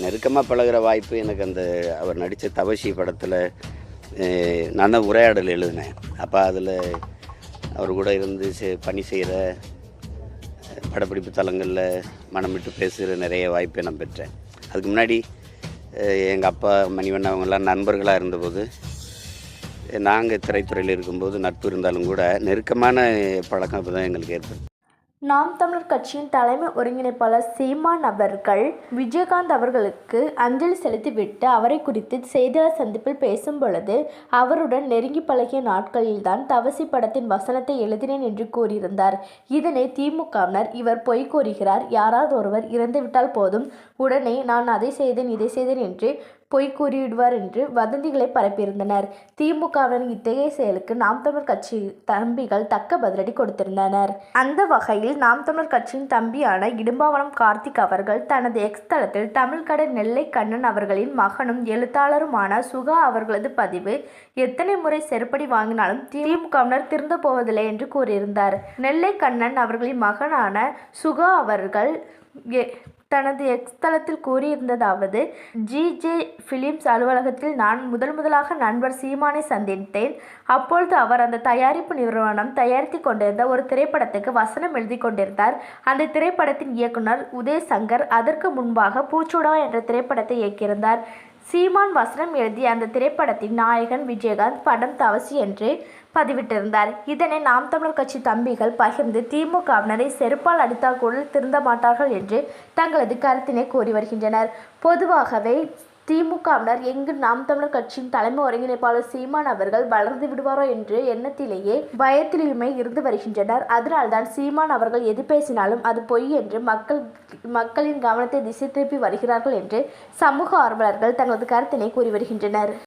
நெருக்கமாக பழகுற வாய்ப்பு எனக்கு அந்த அவர் நடித்த தவசி படத்தில் நான் தான் உரையாடல் எழுதினேன். அப்போ அதில் அவர் கூட இருந்து பணி செய்கிற படப்பிடிப்பு தலங்களில் மனம் விட்டு பேசுகிற நிறைய வாய்ப்பை நான் பெற்றேன். அதுக்கு முன்னாடி எங்கள் அப்பா மணிவண்ணன் அவங்கெல்லாம் நண்பர்களாக இருந்தபோது, நாங்கள் திரைத்துறையில் இருக்கும்போது நட்பு இருந்தாலும் கூட நெருக்கமான பழக்கம் இப்போ தான் எங்களுக்கு ஏற்படுது. நாம் தமிழர் கட்சியின் தலைமை ஒருங்கிணைப்பாளர் சீமான் அவர்கள் விஜயகாந்த் அவர்களுக்கு அஞ்சலி செலுத்திவிட்டு அவரை குறித்து செய்தியாளர் சந்திப்பில் பேசும் பொழுது, அவருடன் நெருங்கி பழகிய நாட்களில்தான் தவசி படத்தின் வசனத்தை எழுதினேன் என்று கூறியிருந்தார். இதனை திமுகவினர் இவர் பொய் கூறுகிறார், யாராவது ஒருவர் இறந்துவிட்டால் போதும் உடனே நான் அதை செய்தேன் இதை செய்தேன் என்று பொய் கூறிவிடுவார் என்று வதந்திகளை பரப்பியிருந்தனர். திமுகவின் இத்தகைய செயலுக்கு நாம் தமிழர் கட்சி தம்பிகள் தக்க பதிலடி கொடுத்திருந்தனர். அந்த வகையில் நாம் தமிழர் கட்சியின் தம்பியான இடும்பாவனம் கார்த்திக் அவர்கள் தனது எக்ஸ் தளத்தில் தமிழ்கடை நெல்லை கண்ணன் அவர்களின் மகனும் எழுத்தாளருமான சுகா அவர்களது பதிவு எத்தனை முறை செருப்படி வாங்கினாலும் திமுகவினர் திருந்த போவதில்லை என்று கூறியிருந்தார். நெல்லை கண்ணன் அவர்களின் மகனான சுகா அவர்கள் தனது எக்ஸ் தளத்தில் கூறியிருந்ததாவது: ஜிஜே பிலிம்ஸ் அலுவலகத்தில் நான் முதலாக நண்பர் சீமானை சந்தித்தேன். அப்பொழுது அவர் அந்த தயாரிப்பு நிறுவனம் தயாரித்து கொண்டிருந்த ஒரு திரைப்படத்துக்கு வசனம் எழுதி கொண்டிருந்தார். அந்த திரைப்படத்தின் இயக்குனர் உதயசங்கர் அதற்கு முன்பாக பூச்சூடவா என்ற திரைப்படத்தை இயக்கியிருந்தார். சீமான் வசனம் எழுதி அந்த திரைப்படத்தின் நாயகன் விஜயகாந்த், படம் தவசி என்று பதிவிட்டிருந்தார். இதனை நாம் தமிழர் கட்சி தம்பிகள் பகிர்ந்து திமுகவினரை செருப்பால் அடித்தால் கூட திருந்த மாட்டார்கள் என்று தங்களது கருத்தினை கூறி வருகின்றனர். பொதுவாகவே திமுகவினர் எங்கு நாம் தமிழர் கட்சியின் தலைமை ஒருங்கிணைப்பாளர் சீமான் அவர்கள் வளர்ந்து விடுவாரோ என்று எண்ணத்திலேயே பயத்திலுமே இருந்து வருகின்றனர். அதனால்தான் சீமான் அவர்கள் எது பேசினாலும் அது பொய் என்று மக்களின் கவனத்தை திசை திருப்பி வருகிறார்கள் என்று சமூக ஆர்வலர்கள் தங்களது கருத்தினை கூறி வருகின்றனர்.